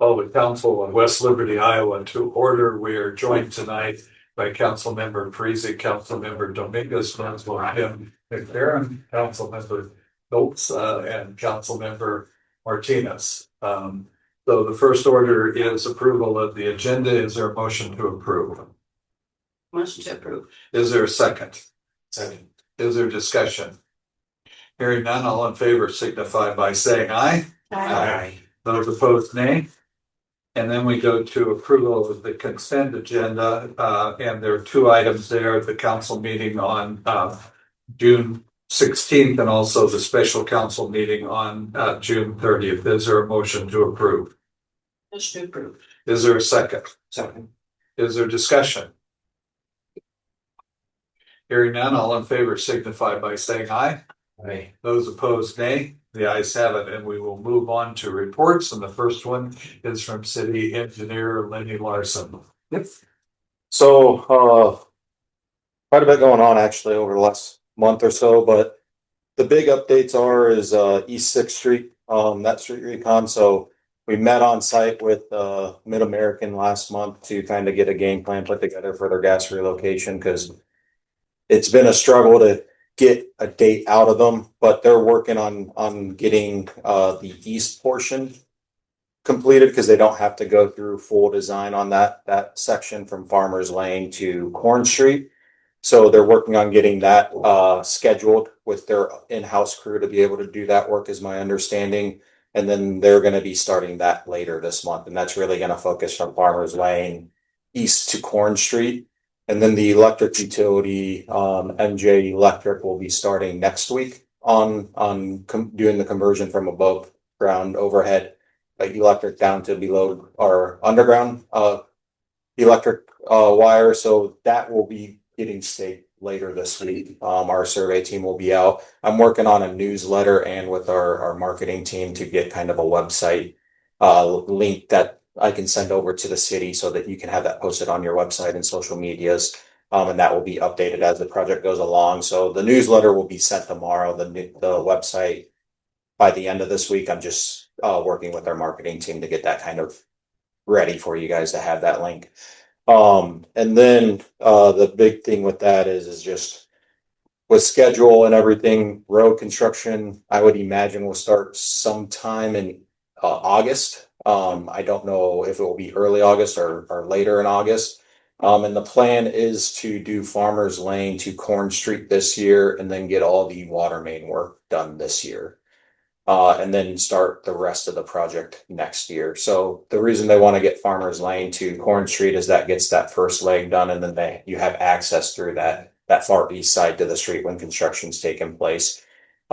Call the Council of West Liberty, Iowa to order. We are joined tonight by Council Member Parizek, Council Member Dominguez, Council McFerren, Council Member Shiltz, and Council Member Martinez. So the first order is approval of the agenda. Is there a motion to approve? Motion to approve. Is there a second? Second. Is there discussion? Hearing none, all in favor signify by saying aye. Aye. Those opposed, nay. And then we go to approval of the consent agenda, and there are two items there, the council meeting on June 16th and also the special council meeting on June 30th. Is there a motion to approve? Motion to approve. Is there a second? Second. Is there discussion? Hearing none, all in favor signify by saying aye. Aye. Those opposed, nay. The ayes have it, and we will move on to reports. And the first one is from City Engineer Lenny Larson. Yep. So, quite a bit going on actually over the last month or so, but the big updates is East 6th Street, that street recon. So we met on site with Mid-American last month to kind of get a game plan put together for their gas relocation, because it's been a struggle to get a date out of them, but they're working on getting the east portion completed, because they don't have to go through full design on that section from Farmers Lane to Corn Street. So they're working on getting that scheduled with their in-house crew to be able to do that work, is my understanding. And then they're going to be starting that later this month, and that's really going to focus from Farmers Lane east to Corn Street. And then the electric utility, MJ Electric, will be starting next week on doing the conversion from above ground overhead electric down to below or underground electric wire. So that will be getting staked later this week. Our survey team will be out. I'm working on a newsletter and with our marketing team to get kind of a website link that I can send over to the city so that you can have that posted on your website and social medias. And that will be updated as the project goes along. So the newsletter will be sent tomorrow, the website by the end of this week. I'm just working with our marketing team to get that kind of ready for you guys to have that link. And then the big thing with that is just with schedule and everything, road construction, I would imagine will start sometime in August. I don't know if it will be early August or later in August. And the plan is to do Farmers Lane to Corn Street this year, and then get all the water main work done this year. And then start the rest of the project next year. So the reason they want to get Farmers Lane to Corn Street is that gets that first leg done, and then you have access through that far east side to the street when construction's taking place.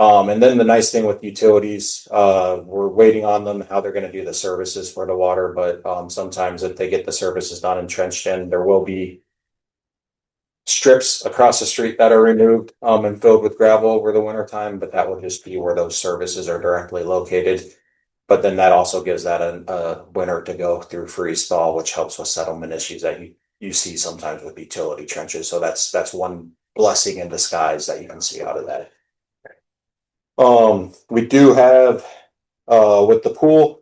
And then the nice thing with utilities, we're waiting on them, how they're going to do the services for the water. But sometimes if they get the services done and trenched in, there will be strips across the street that are removed and filled with gravel over the winter time. But that will just be where those services are directly located. But then that also gives that a winter to go through freeze thaw, which helps with settlement issues that you see sometimes with utility trenches. So that's one blessing in disguise that you can see out of that. We do have, with the pool,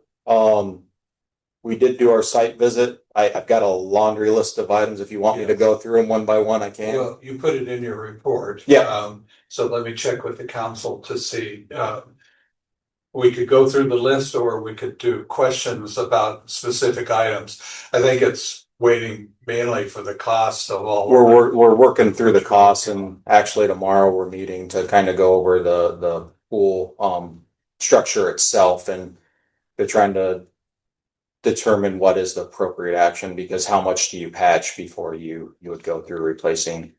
we did do our site visit. I've got a laundry list of items. If you want me to go through them one by one, I can. Well, you put it in your report. Yeah. So let me check with the council to see. We could go through the list, or we could do questions about specific items. I think it's waiting mainly for the cost of all. We're working through the costs, and actually tomorrow we're meeting to kind of go over the pool structure itself, and they're trying to determine what is the appropriate action, because how much do you patch before you would go through replacing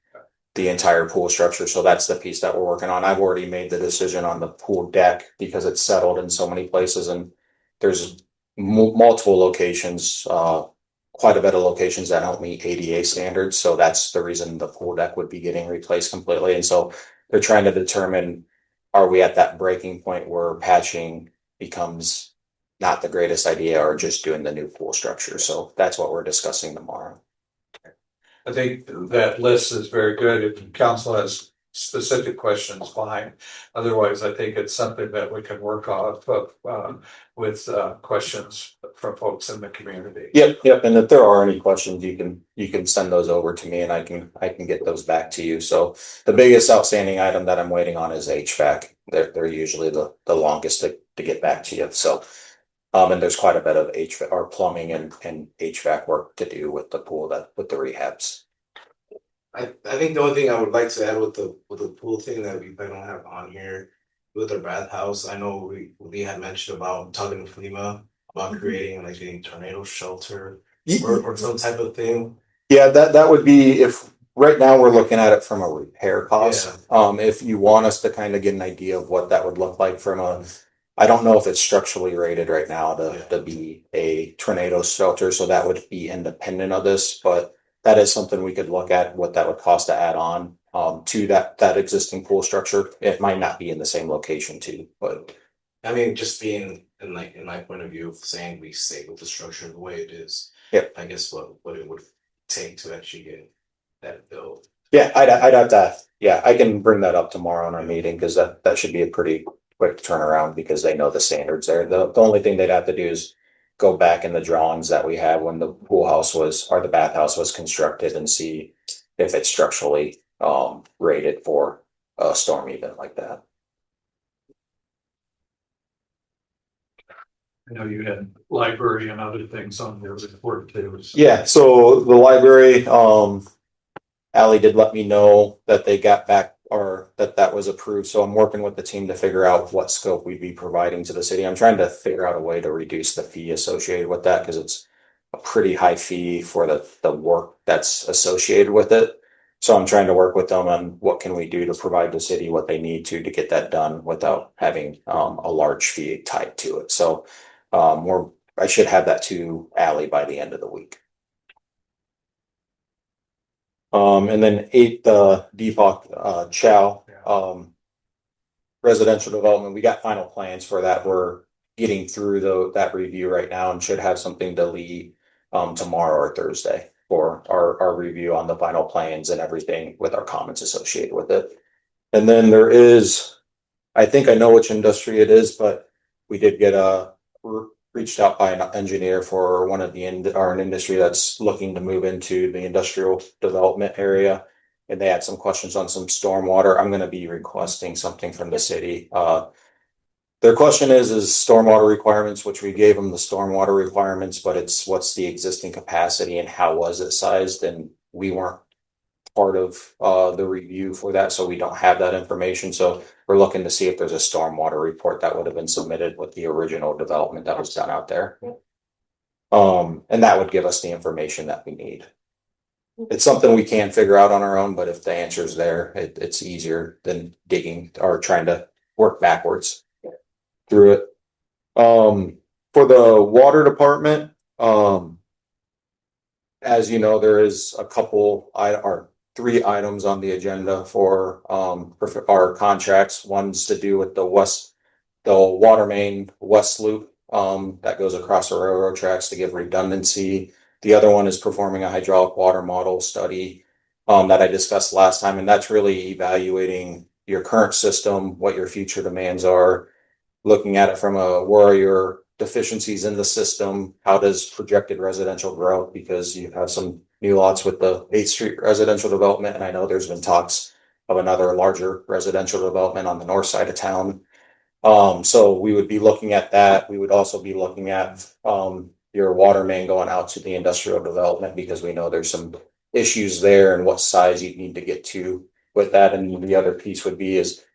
the entire pool structure. So that's the piece that we're working on. I've already made the decision on the pool deck because it's settled in so many places, and there's multiple locations, quite a bit of locations that don't meet ADA standards. So that's the reason the pool deck would be getting replaced completely. And so they're trying to determine, are we at that breaking point where patching becomes not the greatest idea, or just doing the new pool structure? So that's what we're discussing tomorrow. I think that list is very good. If council has specific questions behind. Otherwise, I think it's something that we can work off of, with, questions from folks in the community. Yep. And if there are any questions, you can send those over to me and I can get those back to you. So the biggest outstanding item that I'm waiting on is HVAC. They're usually the longest to get back to you. So, and there's quite a bit of HVAC or plumbing and HVAC work to do with the pool with the rehabs. I think the only thing I would like to add with the pool thing that we don't have on here with our bathhouse, I know we had mentioned about talking to FEMA about creating like a tornado shelter or some type of thing. Yeah, that would be if right now we're looking at it from a repair cost. If you want us to kind of get an idea of what that would look like I don't know if it's structurally rated right now to be a tornado shelter, so that would be independent of this, but that is something we could look at what that would cost to add on to that existing pool structure. It might not be in the same location too, but I mean, just being in my point of view of saying we stay with the structure the way it is. Yep. I guess what it would take to actually get that built. Yeah, I'd have to. Yeah, I can bring that up tomorrow in our meeting because that should be a pretty quick turnaround because they know the standards there. The only thing they'd have to do is go back in the drawings that we had when the pool house or the bathhouse was constructed and see if it's structurally rated for a storm event like that. I know you had library and other things on your report too. So. Yeah, so the library, Allie did let me know that they got back or that was approved. So I'm working with the team to figure out what scope we'd be providing to the city. I'm trying to figure out a way to reduce the fee associated with that because it's a pretty high fee for the work that's associated with it. So I'm trying to work with them on what can we do to provide the city what they need to get that done without having a large fee tied to it. So I should have that to Allie by the end of the week. And then Deepak Chow, residential development. We got final plans for that. We're getting through that review right now and should have something to lead tomorrow or Thursday for our review on the final plans and everything with our comments associated with it. And then there is, I think I know which industry it is, but we did get reached out by an engineer for one of an industry that's looking to move into the industrial development area. And they had some questions on some stormwater. I'm going to be requesting something from the city. Their question is stormwater requirements, which we gave them the stormwater requirements, but it's what's the existing capacity and how was it sized? And we weren't part of the review for that, so we don't have that information. So we're looking to see if there's a stormwater report that would have been submitted with the original development that was done out there. And that would give us the information that we need. It's something we can figure out on our own, but if the answer's there, it's easier than digging or trying to work backwards through it. For the water department, as you know, there is a couple or 3 items on the agenda for our contracts. One's to do with the water main west loop that goes across the railroad tracks to give redundancy. The other one is performing a hydraulic water model study that I discussed last time, and that's really evaluating your current system, what your future demands are, looking at it from where are your deficiencies in the system, how does projected residential growth, because you have some new lots with the 8th Street residential development, and I know there's been talks of another larger residential development on the north side of town. So we would be looking at that. We would also be looking at your water main going out to the industrial development because we know there's some issues there and what size you need to get to with that. And the other piece would be is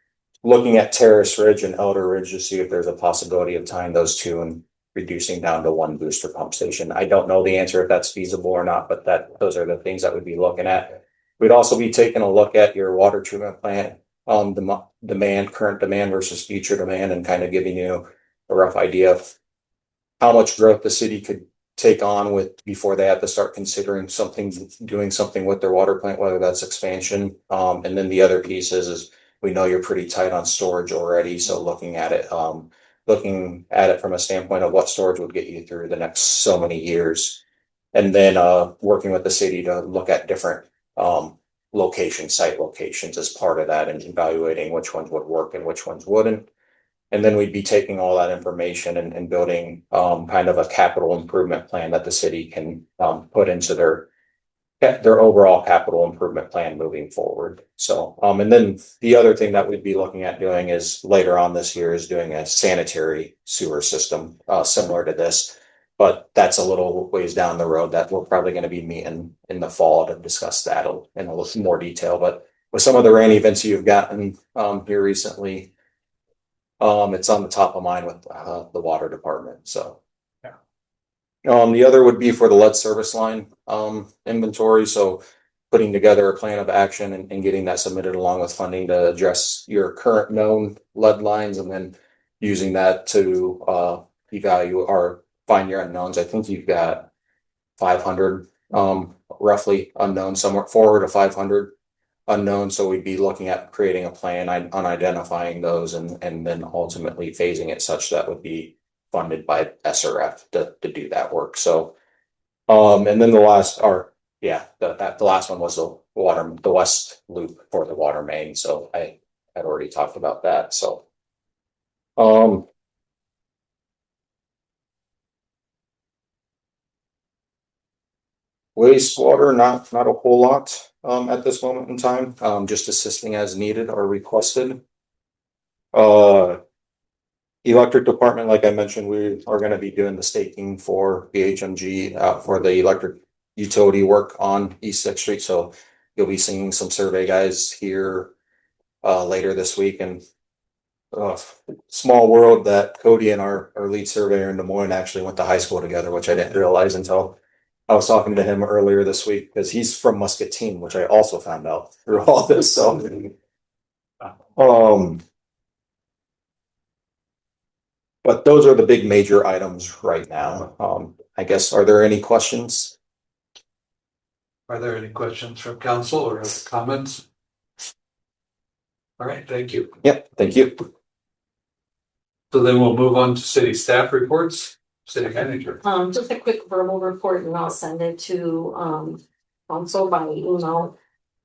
looking at Terrace Ridge and Elder Ridge to see if there's a possibility of tying those two and reducing down to one booster pump station. I don't know the answer if that's feasible or not, but those are the things that we'd be looking at. We'd also be taking a look at your water treatment plant current demand versus future demand, and kind of giving you a rough idea of how much growth the city could take on before they have to start considering doing something with their water plant, whether that's expansion. And then the other piece is we know you're pretty tight on storage already. So looking at it from a standpoint of what storage would get you through the next so many years. And then working with the city to look at different site locations as part of that and evaluating which ones would work and which ones wouldn't. And then we'd be taking all that information and building kind of a capital improvement plan that the city can put into their overall capital improvement plan moving forward. So, and then the other thing that we'd be looking at doing is later on this year is doing a sanitary sewer system similar to this. But that's a little ways down the road that we're probably going to be meeting in the fall to discuss that in a little more detail. But with some of the rain events you've gotten here recently, it's on the top of mind with the water department. So, yeah. The other would be for the lead service line inventory. So putting together a plan of action and getting that submitted along with funding to address your current known lead lines, and then using that to evaluate or find your unknowns. I think you've got 500 roughly unknown, somewhere 400 to 500 unknown. So we'd be looking at creating a plan on identifying those and then ultimately phasing it such that would be funded by SRF to do that work. So, and then the last one was the west loop for the water main. So I had already talked about that. So, wastewater, not a whole lot at this moment in time, just assisting as needed or requested. Electric department, like I mentioned, we are going to be doing the staking for BHMG for the electric utility work on East 6th Street. So you'll be seeing some survey guys here later this week. And small world that Cody and our lead surveyor in Des Moines actually went to high school together, which I didn't realize until I was talking to him earlier this week, because he's from Muscatine, which I also found out through all this. So, but those are the big major items right now. I guess, are there any questions? Are there any questions from council or other comments? All right, thank you. Yep, thank you. So then we'll move on to city staff reports. City manager. Just a quick verbal report, and I'll send it to council by email.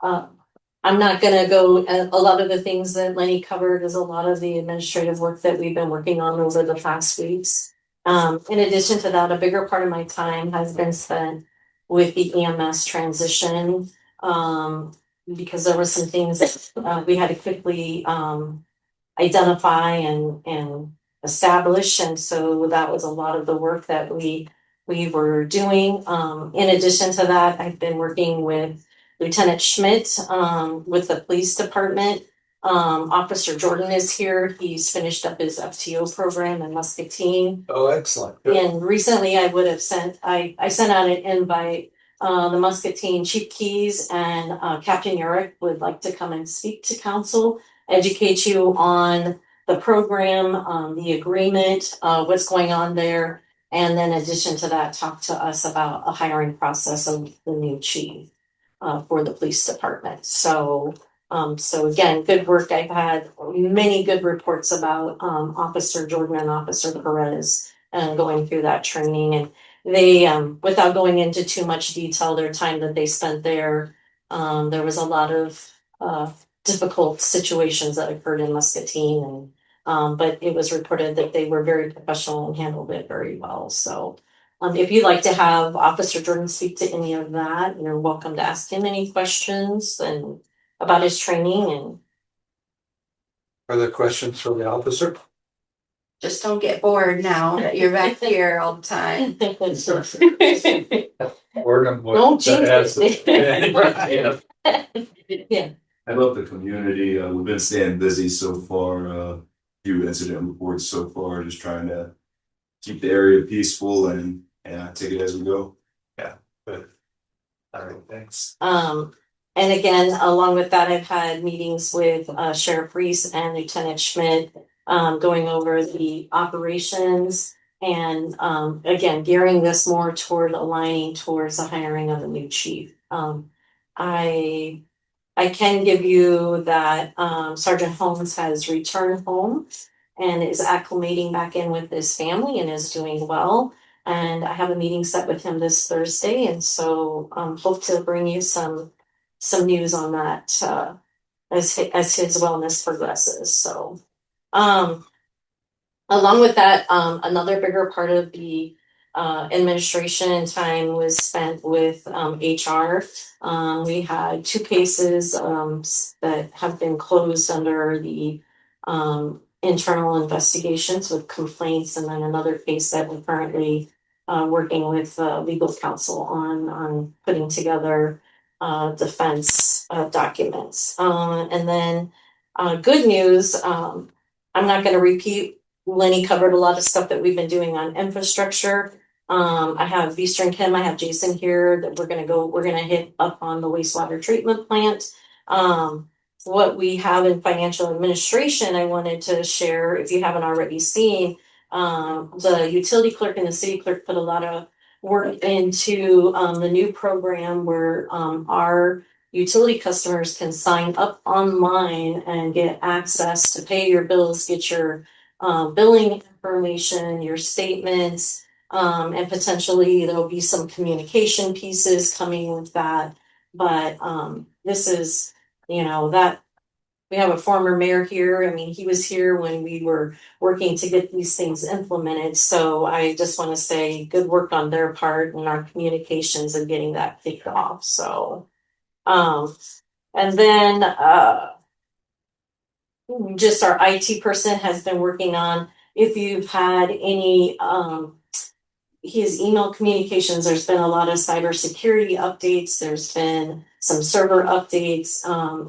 I'm not gonna go, a lot of the things that Lenny covered is a lot of the administrative work that we've been working on over the past weeks. In addition to that, a bigger part of my time has been spent with the EMS transition, because there were some things that we had to quickly identify and establish, and so that was a lot of the work that we were doing. In addition to that, I've been working with Lieutenant Schmidt with the police department. Officer Jordan is here. He's finished up his FTO program in Muscatine. Oh, excellent. Good. And recently I sent out an invite. The Muscatine Chief Keys and Captain Eric would like to come and speak to council, educate you on the program, the agreement, what's going on there. And then in addition to that, talk to us about a hiring process of the new chief for the police department. So again, good work. I've had many good reports about Officer Jordan and Officer Perez going through that training. And they, without going into too much detail, their time that they spent there was a lot of difficult situations that occurred in Muscatine, and but it was reported that they were very professional and handled it very well. So if you'd like to have Officer Jordan speak to any of that, you're welcome to ask him any questions and about his training. And are there questions from the officer? Just don't get bored now that you're back here all the time. Don't jinx it. Yeah. I love the community. We've been staying busy so far. Few incident reports so far, just trying to keep the area peaceful and take it as we go. Yeah, good. All right, thanks. And again, along with that, I've had meetings with Sheriff Reese and Lieutenant Schmidt, going over the operations and again, gearing this more toward aligning towards the hiring of a new chief. I can give you that Sergeant Holmes has returned home and is acclimating back in with his family and is doing well. And I have a meeting set with him this Thursday, and so hope to bring you some some news on that, as his wellness progresses, so. Along with that, another bigger part of the administration time was spent with HR. We had 2 cases that have been closed under the internal investigations with complaints, and then another case that we're currently working with legal counsel on putting together defense documents. And then good news, I'm not going to repeat. Lenny covered a lot of stuff that we've been doing on infrastructure. I have Eastern Kim, I have Jason here that we're gonna hit up on the wastewater treatment plant. What we have in financial administration, I wanted to share, if you haven't already seen, the utility clerk and the city clerk put a lot of work into the new program where our utility customers can sign up online and get access to pay your bills, get your billing information, your statements, and potentially there'll be some communication pieces coming with that. But this is, that we have a former mayor here. I mean, he was here when we were working to get these things implemented. So I just want to say good work on their part and our communications and getting that kicked off. So, and then just our IT person has been working on, if you've had any his email communications, there's been a lot of cybersecurity updates, there's been some server updates.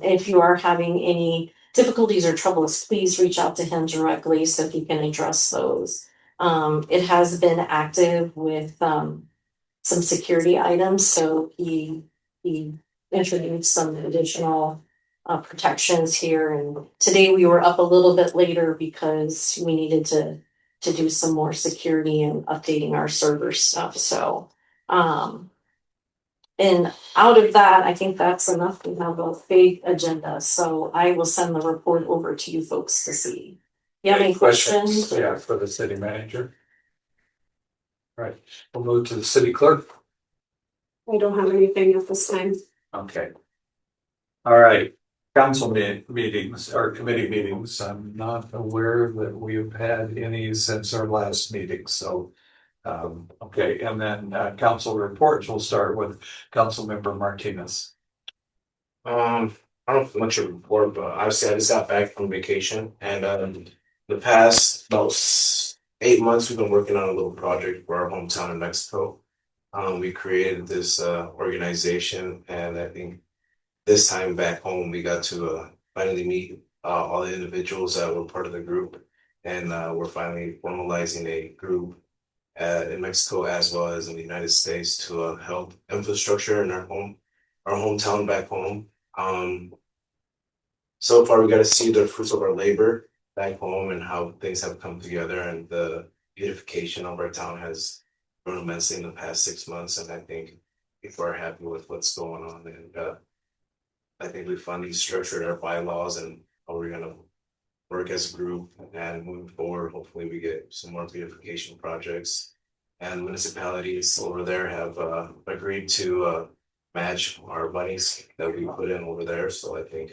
If you are having any difficulties or troubles, please reach out to him directly so he can address those. It has been active with some security items, so he introduced some additional protections here, and today we were up a little bit later because we needed to do some more security and updating our server stuff. So and out of that, I think that's enough. We have a big agenda, so I will send the report over to you folks to see. You have any questions? Yeah, for the city manager. Right, we'll move to the city clerk. I don't have anything at this time. Okay. All right, council meetings or committee meetings. I'm not aware that we've had any since our last meeting, so. Okay, and then council reports, we'll start with Councilmember Martinez. I don't have much of a report, but obviously I just got back from vacation, and the past about 8 months we've been working on a little project for our hometown in Mexico. We created this organization, and I think this time back home we got to finally meet all the individuals that were part of the group, and we're finally formalizing a group in Mexico as well as in the United States to help infrastructure in our hometown back home. So far we got to see the fruits of our labor back home and how things have come together, and the beautification of our town has grown immensely in the past 6 months, and I think people are happy with what's going on, and I think we finally structured our bylaws and how we're gonna work as a group, and moving forward, hopefully we get some more beautification projects. And municipalities over there have agreed to match our monies that we put in over there. So I think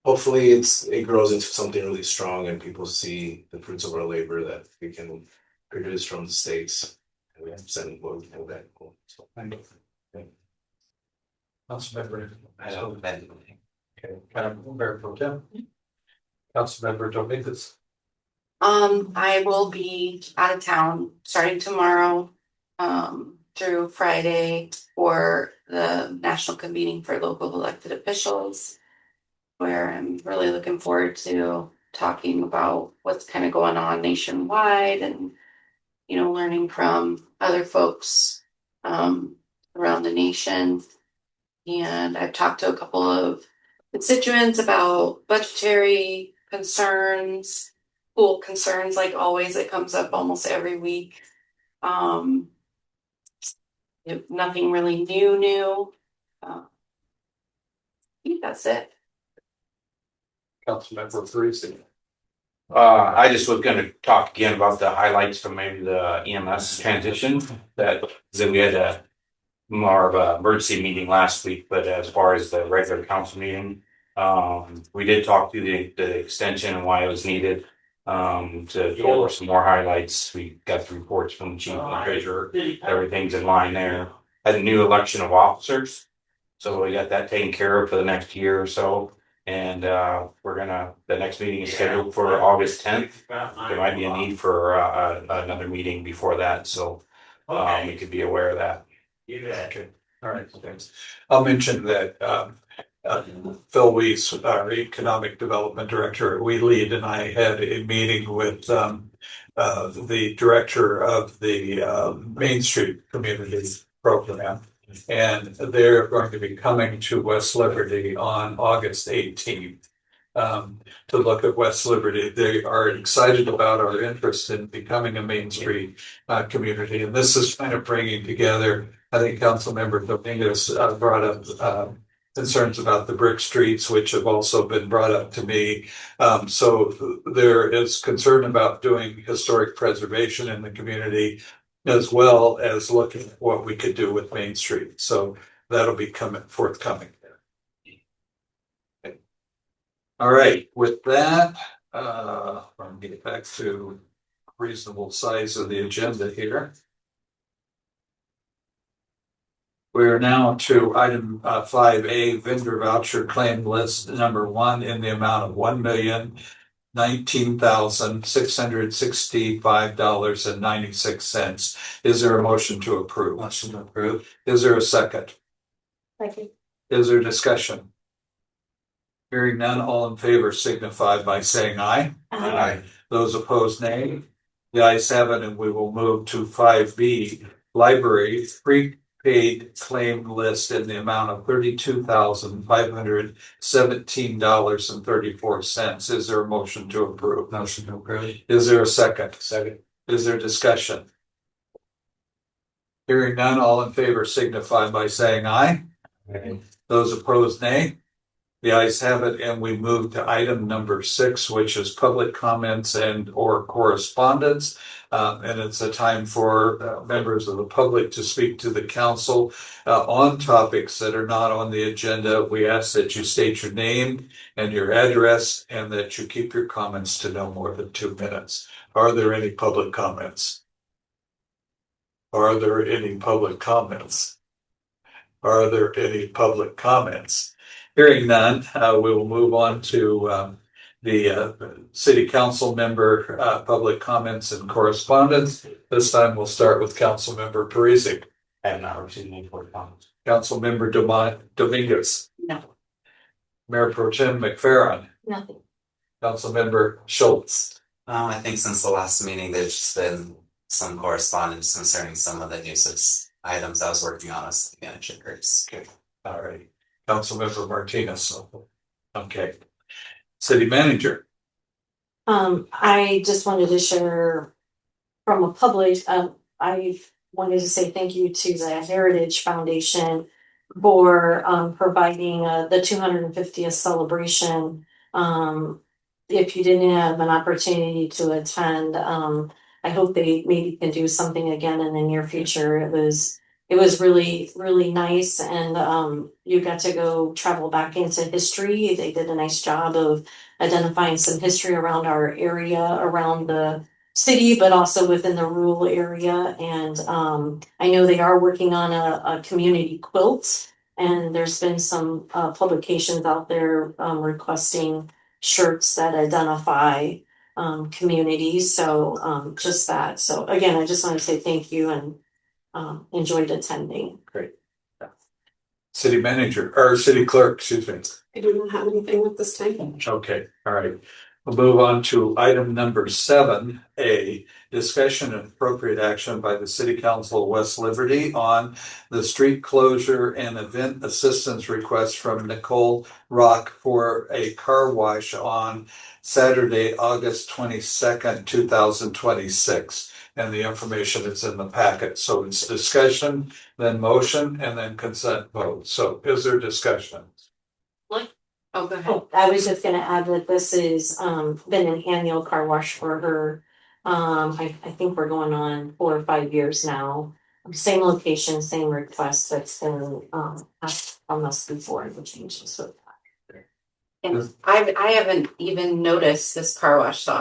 hopefully it grows into something really strong, and people see the fruits of our labor that we can produce from the states, and we have to send what we can back home. So Thank you. Councilmember. I don't have anything. Okay, Councilmember ProTem. Councilmember Dominguez. I will be out of town starting tomorrow, through Friday for the national convening for local elected officials, where I'm really looking forward to talking about what's kind of going on nationwide and, learning from other folks, around the nation. And I've talked to a couple of constituents about budgetary concerns, pool concerns, like always. It comes up almost every week. Nothing really new. I think that's it. Councilmember Parizek. I just was gonna talk again about the highlights from maybe the EMS transition, that we had more of a emergency meeting last week, but as far as the regular council meeting, we did talk through the extension and why it was needed. To go over some more highlights. We got the reports from the chief and the treasurer. Everything's in line there. Had a new election of officers. So we got that taken care of for the next year or so. And the next meeting is scheduled for August 10th. There might be a need for another meeting before that, so we could be aware of that. Okay, all right, thanks. I'll mention that Phil Weiss, our Economic Development Director at We Lead, and I had a meeting with the director of the Main Street Community Program. And they're going to be coming to West Liberty on August 18th to look at West Liberty. They are excited about our interest in becoming a Main Street community. And this is kind of bringing together, I think Councilmember Dominguez brought up concerns about the brick streets, which have also been brought up to me. So there is concern about doing historic preservation in the community, as well as looking at what we could do with Main Street. So that'll be forthcoming. Okay. All right, with that, I'm gonna get back to reasonable size of the agenda here. We are now to item 5A, vendor voucher claim list number 1 in the amount of $1,019,665.96. Is there a motion to approve? Motion to approve. Is there a second? Second. Is there discussion? Hearing none, all in favor signify by saying aye. Aye. Those opposed, nay. The ayes have it, and we will move to 5B, library prepaid claim list in the amount of $32,517.34. Is there a motion to approve? Motion to approve. Is there a second? Second. Is there discussion? Hearing none, all in favor signify by saying aye. Aye. Those opposed, nay. The ayes have it, and we move to item number 6, which is public comments and or correspondence. And it's a time for members of the public to speak to the council on topics that are not on the agenda. We ask that you state your name and your address, and that you keep your comments to no more than 2 minutes. Are there any public comments? Are there any public comments? Are there any public comments? Hearing none, we will move on to the city council member public comments and correspondence. This time we'll start with Council Member Parizek. I have not received any public comments. Council Member Dominguez. No, Mayor Pro-Tem McFerren. nothing. Council Member Shiltz. I think since the last meeting, there's just been some correspondence concerning some of the nuisance items I was working on as the manager. Okay, all right. Council Member Martinez. Okay. City Manager. I just wanted to share from a public, I wanted to say thank you to the Heritage Foundation for providing the 250th celebration. If you didn't have an opportunity to attend, I hope they maybe can do something again in the near future. It was really, really nice, and you got to go travel back into history. They did a nice job of identifying some history around our area, around the city, but also within the rural area. And I know they are working on a community quilt, and there's been some publications out there requesting shirts that identify communities. So just that. So again, I just want to say thank you and enjoyed attending. Great. City Manager, or City Clerk, excuse me. I do not have anything at this time. Okay, all right. We'll move on to item number 7A, discussion and appropriate action by the City Council of West Liberty on the street closure and event assistance request from Nicole Rock for a car wash on Saturday, August 22nd, 2026. And the information is in the packet. So it's discussion, then motion, and then consent vote. So is there discussion? Oh, go ahead. I was just gonna add that this is been an annual car wash for her. I think we're going on 4 or 5 years now. same location, same request that's been, asked from us before, the changes with that. And I haven't even noticed this car wash, so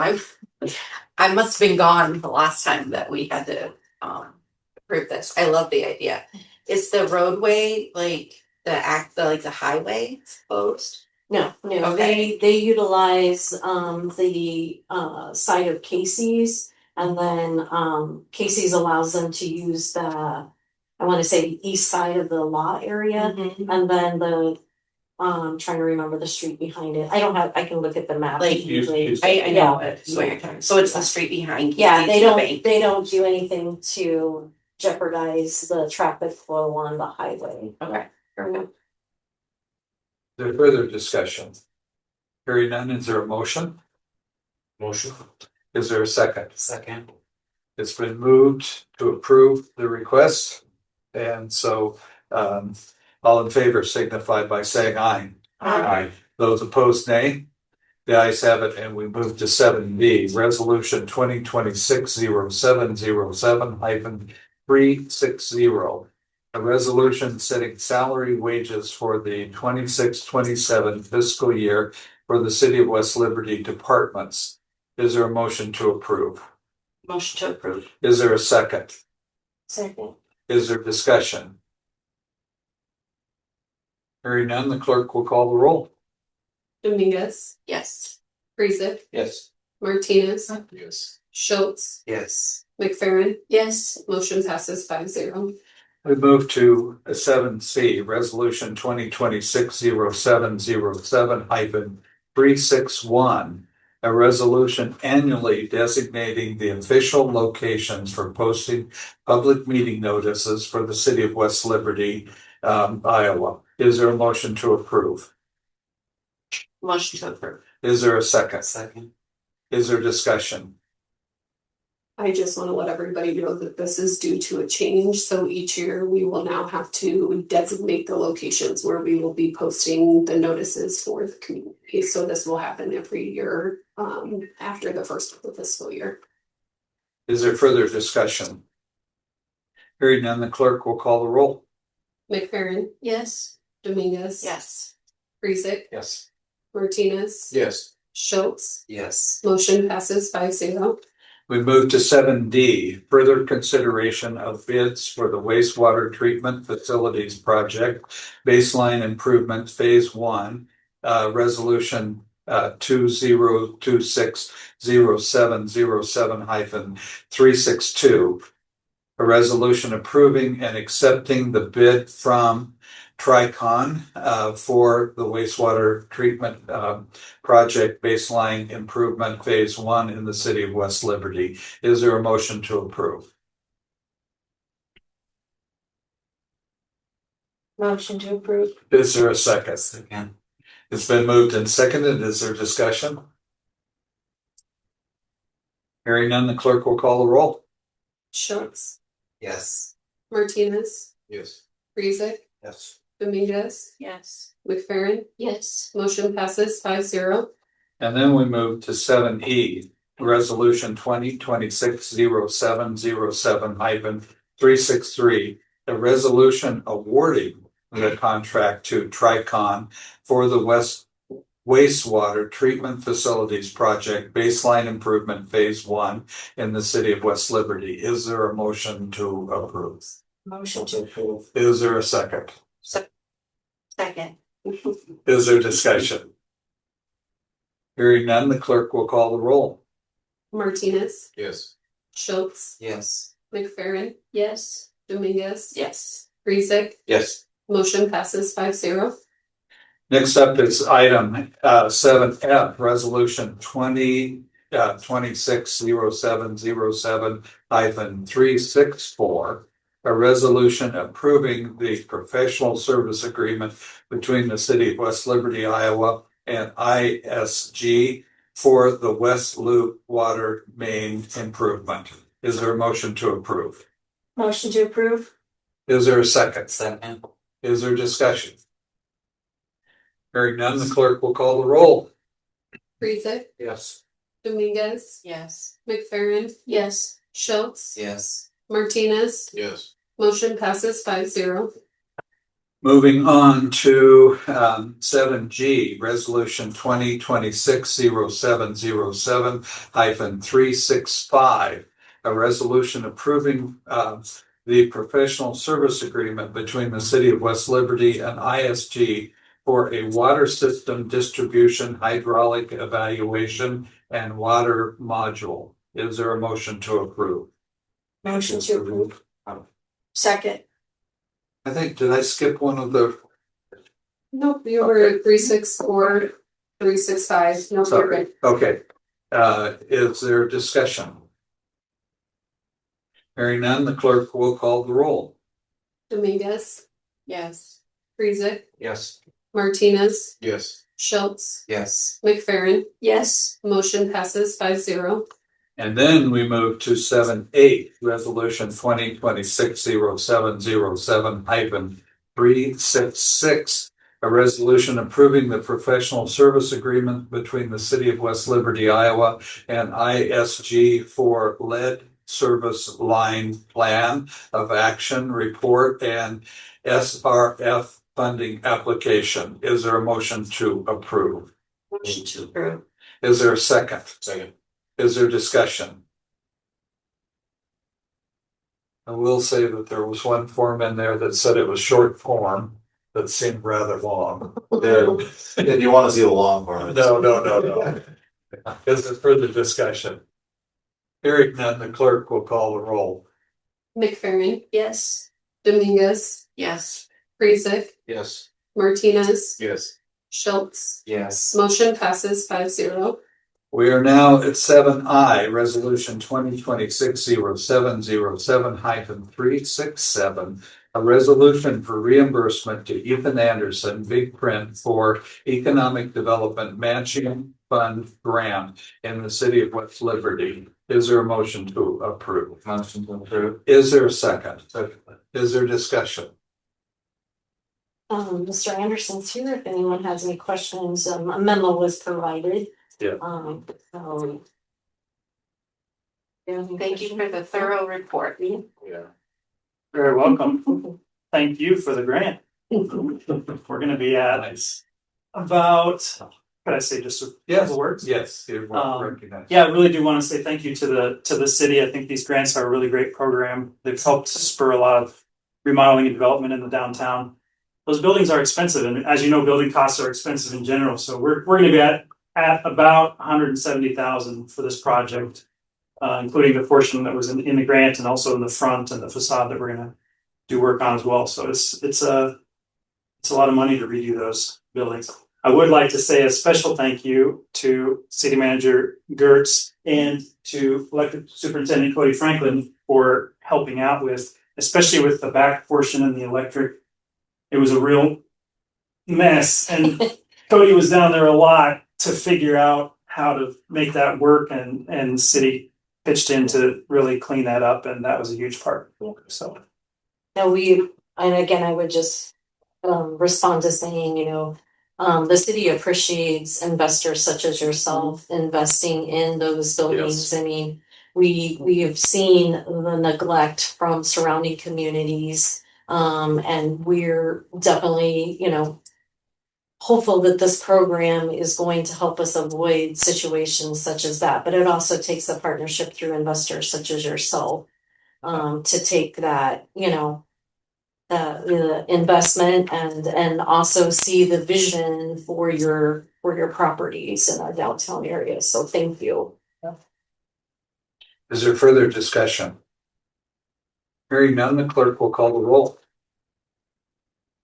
I must have been gone the last time that we had to approve this. I love the idea. Is the roadway like the highway exposed? No, Okay. they utilize, the, site of Casey's. And then, Casey's allows them to use the, I wanna say the east side of the lot area. And then the, trying to remember the street behind it. I can look at the map. Like, usually. I know it. So it's the street behind. Yeah, Casey's Bank. they don't do anything to jeopardize the traffic flow on the highway. Okay. Fair enough. There further discussion? Hearing none, is there a motion? Motion. Is there a second? Second. It's been moved to approve the request. And so, all in favor signify by saying aye. Aye. Those opposed, nay. The ayes have it, and we move to 7B, Resolution 2026-0707-360. A resolution setting salary wages for the 26-27 fiscal year for the City of West Liberty departments. Is there a motion to approve? Motion to approve. Is there a second? Second. Is there discussion? Hearing none, the clerk will call the roll. Dominguez, Yes. Parizek, Yes. Martinez, Yes. Schultz, Yes. McFerren, Yes. motion passes 5-0. We move to 7C, Resolution 2026-0707-361. A resolution annually designating the official locations for posting public meeting notices for the City of West Liberty, Iowa. Is there a motion to approve? Motion to approve. Is there a second? Second. Is there discussion? I just want to let everybody know that this is due to a change. So each year we will now have to designate the locations where we will be posting the notices for the community. So this will happen every year after the first of the fiscal year. Is there further discussion? Hearing none, the clerk will call the roll. McFerren, Yes. Dominguez, Yes. Parizek, Yes. Martinez, Yes. Schultz, Yes. motion passes 5-0. We move to 7D, further consideration of bids for the wastewater treatment facilities project, baseline improvement phase 1, resolution 2026-0707-362. A resolution approving and accepting the bid from Tricon for the wastewater treatment project baseline improvement phase 1 in the City of West Liberty. Is there a motion to approve? Motion to approve. Is there a second? Second. It's been moved and seconded. Is there discussion? Hearing none, the clerk will call the roll. Schultz, Yes. Martinez, Yes. Parizek, Yes. Dominguez, Yes. McFerren, Yes. motion passes 5-0. And then we move to 7E, Resolution 2026-0707-363, a resolution awarding the contract to Tricon for the wastewater treatment facilities project baseline improvement phase 1 in the City of West Liberty. Is there a motion to approve? Motion to approve. Is there a second? Second. Is there discussion? Hearing none, the clerk will call the roll. Martinez, Yes. Schultz, Yes. McFerren, Yes. Dominguez, Yes. Parizek, Yes. motion passes 5-0. Next up is item 7F, resolution 26-0707-364. A resolution approving the professional service agreement between the City of West Liberty, Iowa and ISG for the West Loop Water Main Improvement. Is there a motion to approve? Motion to approve. Is there a second? Second. Is there discussion? Hearing none, the clerk will call the roll. Parizek, Yes. Dominguez, Yes. McFerren, Yes. Schultz, Yes. Martinez, Yes. Motion passes 5-0. Moving on to 7G, Resolution 2026-0707-365, a resolution approving the professional service agreement between the City of West Liberty and ISG for a water system distribution, hydraulic evaluation, and water module. Is there a motion to approve? Motion to approve. Second. I think, did I skip one of the? Nope, you were at 364, 365. No, you're good. Okay, is there discussion? Hearing none, the clerk will call the roll. Dominguez, Yes. Parizek, Yes. Martinez, Yes. Shiltz, Yes. McFerren. Yes. Motion passes 5-0. And then we move to 7A, Resolution 2026-0707-366, a resolution approving the professional service agreement between the City of West Liberty, Iowa and ISG for lead service line plan of action report and SRF Funding Application. Is there a motion to approve? Motion to approve. Is there a second? Second. Is there discussion? I will say that there was one form in there that said it was short form that seemed rather long. If you want to see the long part. No. Is there further discussion? Hearing none, the clerk will call the roll. McFerren, Yes. Dominguez, Yes. Parizek, Yes. Martinez, Yes. Schultz. Yes. Motion passes 5-0. We are now at 7I, Resolution 2026-0707-367, a resolution for reimbursement to Ethan Anderson, Big Print, for Economic Development Matching Fund Grant in the City of West Liberty. Is there a motion to approve? Motion to approve. Is there a second? Is there discussion? Mr. Anderson's here. If anyone has any questions, a memo was provided. Yeah. So. Thank you for the thorough report. Yeah. Very welcome. Thank you for the grant. We're gonna be at Nice. about, could I say just a couple words? Yes, you're well recognized. Yeah, I really do want to say thank you to the city. I think these grants are a really great program. They've helped spur a lot of remodeling and development in the downtown. Those buildings are expensive, and as you know, building costs are expensive in general. So we're gonna be at about $170,000 for this project, including the portion that was in the grant and also in the front and the facade that we're gonna do work on as well. So it's a lot of money to redo those buildings. I would like to say a special thank you to City Manager Geertz and to Elected Superintendent Cody Franklin for helping out with, especially with the back portion and the electric. It was a real mess, and Cody was down there a lot to figure out how to make that work, and the city pitched in to really clean that up, and that was a huge part. So No, and again, I would just respond to saying, the city appreciates investors such as yourself investing in those buildings. Yes. I mean, we have seen the neglect from surrounding communities, and we're definitely, hopeful that this program is going to help us avoid situations such as that. But it also takes a partnership through investors such as yourself to take that, the investment and also see the vision for your properties in our downtown area. So thank you. Is there further discussion? Hearing none, the clerk will call the roll.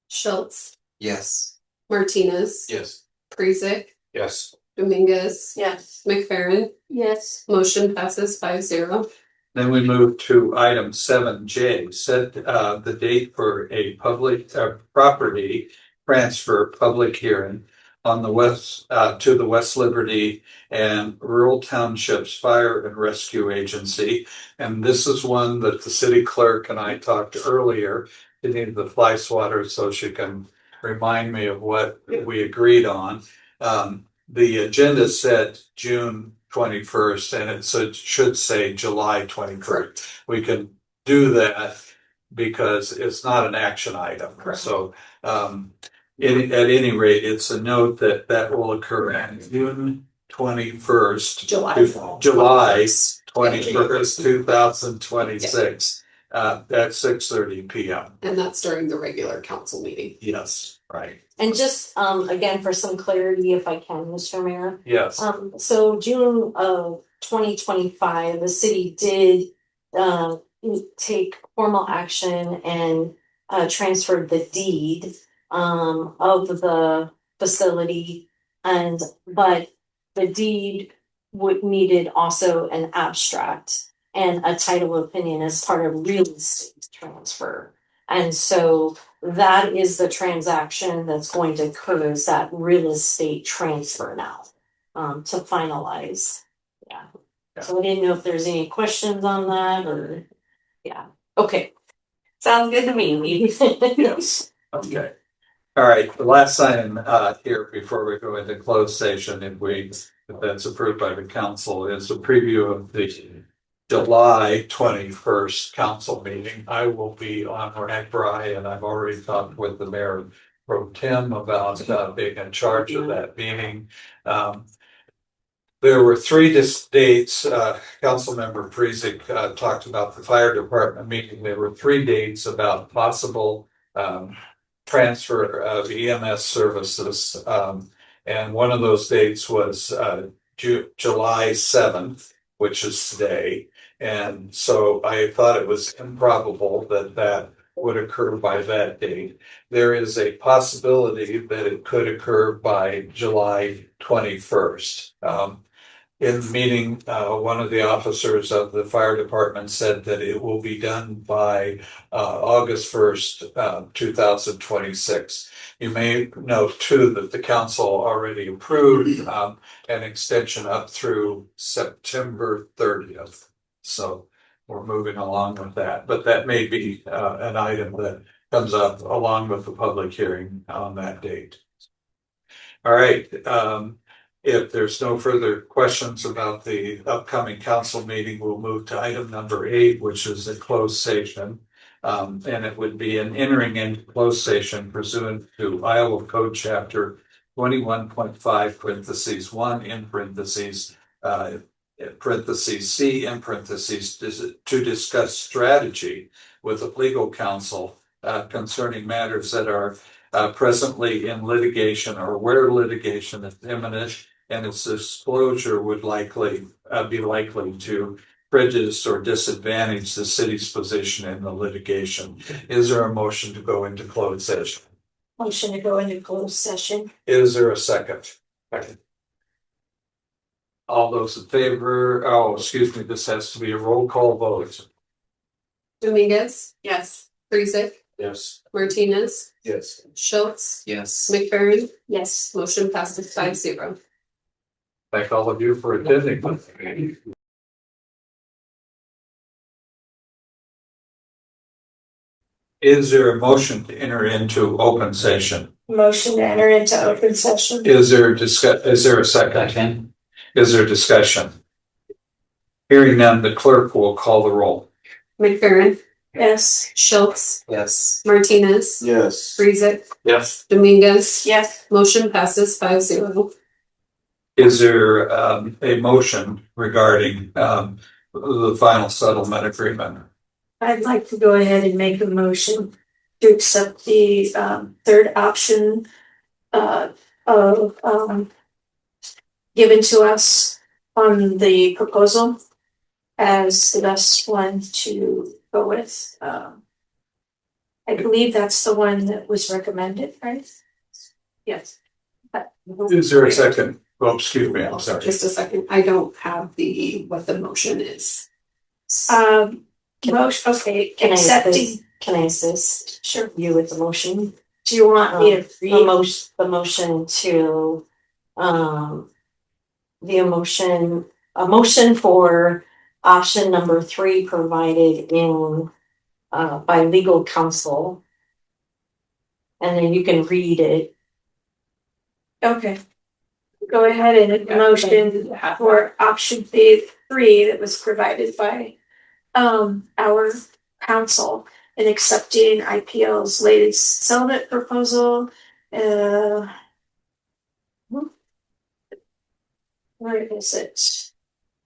Schultz, Yes. Martinez, Yes. Parizek, Yes. Dominguez, Yes. McFerren. Yes. Motion passes 5-0. Then we move to item 7J, set the date for a public property transfer public hearing on the west to the West Liberty and Rural Townships Fire and Rescue Agency. And this is one that the city clerk and I talked earlier. You need the fly swatter so she can remind me of what we agreed on. The agenda said June 21st, and it should say July 21st. We can do that. because it's not an action item. So, at any rate, it's a note that will occur on June 21st. July 21st, 2026, at 6:30 PM. And that's during the regular council meeting. Yes, right. And just, again, for some clarity, if I can, Mr. Mayor. Yes. So June of 2025, the city did, take formal action and, transferred the deed, of the facility. But the deed needed also an abstract and a title opinion as part of real estate transfer. And so that is the transaction that's going to occur, is that real estate transfer now, to finalize. Yeah. So I didn't know if there's any questions on that or, yeah, okay. Sounds good to me. Yes, okay. All right, the last item here before we go into closed session, if that's approved by the council, is a preview of the July 21st council meeting. I will be on Ragbri, and I've already talked with the mayor ProTem about being in charge of that meeting. There were three dates. Councilmember Parizek talked about the fire department meeting. There were 3 dates about possible transfer of EMS services. And one of those dates was July 7th, which is today. And so I thought it was improbable that would occur by that date. There is a possibility that it could occur by July 21st. In the meeting, one of the officers of the fire department said that it will be done by August 1st, 2026. You may note too that the council already approved an extension up through September 30th. So we're moving along with that, but that may be an item that comes up along with the public hearing on that date. All right. If there's no further questions about the upcoming council meeting, we'll move to item number 8, which is a closed session. And it would be an entering into closed session pursuant to Iowa Code Chapter 21.5 parentheses 1 in parentheses C in parentheses to discuss strategy with the legal counsel concerning matters that are presently in litigation or where litigation is imminent, and its disclosure would be likely to prejudice or disadvantage the city's position in the litigation. Is there a motion to go into closed session? Motion to go into closed session. Is there a second? Second. All those in favor, excuse me, this has to be a roll call vote. Dominguez, Yes. Parizek, Yes. Martinez, Yes. Shiltz, Yes. McFerren, Yes. motion passes 5-0. Thank all of you for attending. Is there a motion to enter into open session? Motion to enter into open session. Is there a second? Is there discussion? Hearing none, the clerk will call the roll. McFerren, Yes. Shiltz, Yes. Martinez, Yes. Parizek, Yes. Dominguez, Yes. motion passes 5-0. Is there a motion regarding the final settlement agreement? I'd like to go ahead and make a motion to accept the third option of given to us on the proposal as the best one to go with. I believe that's the one that was recommended, right? Yes. Is there a second? Oh, excuse me, I'm sorry. Just a second, I don't have what the motion is. Motion, okay, can I assist? Sure. You with the motion? Do you want me to read? The motion to, a motion for option number 3 provided in, by legal counsel. And then you can read it. Okay. Go ahead and motion for option 3 that was provided by our counsel, and accepting IPL's latest settlement proposal. Where is it?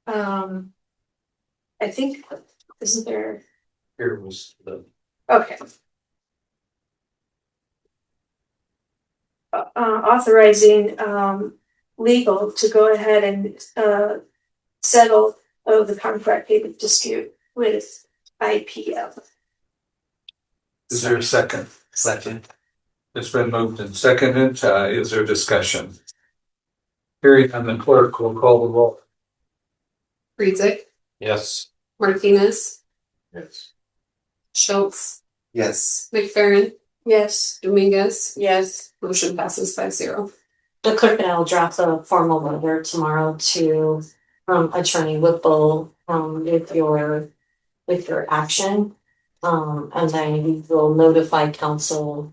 I think, isn't there? Here was the. Okay. Authorizing legal to go ahead and settle the contract payment dispute with IPL. Is there a second? Second. It's been moved and seconded. Is there discussion? Hearing none, the clerk will call the roll. Parizek, Yes. Martinez, Yes. Shiltz, Yes. McFerren, Yes. Dominguez, Yes. motion passes 5-0. The clerk and I will draft a formal letter tomorrow to Attorney Whipple with your action. And then we will notify council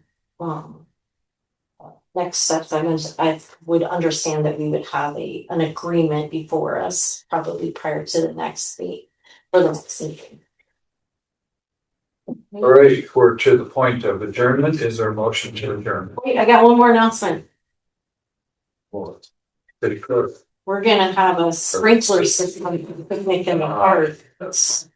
next steps. I would understand that we would have an agreement before us, probably prior to the next meeting or the next meeting. All right, we're to the point of adjournment. Is there a motion to adjourn? Wait, I got one more announcement. City clerk. We're gonna have a sprinkler system picnic in the park.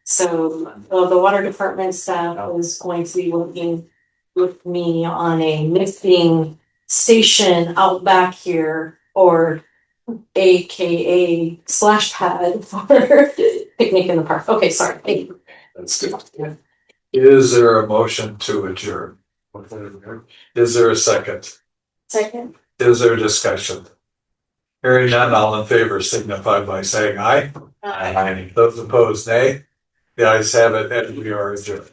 So the water department staff is going to be working with me on a mixing station out back here, or AKA splash pad for picnic in the park. Okay, sorry. Thank you. That's good. Is there a motion to adjourn? Is there a second? Second. Is there discussion? Hearing none, all in favor signify by saying aye. Aye. Those opposed, nay. The ayes have it, and we are adjourned.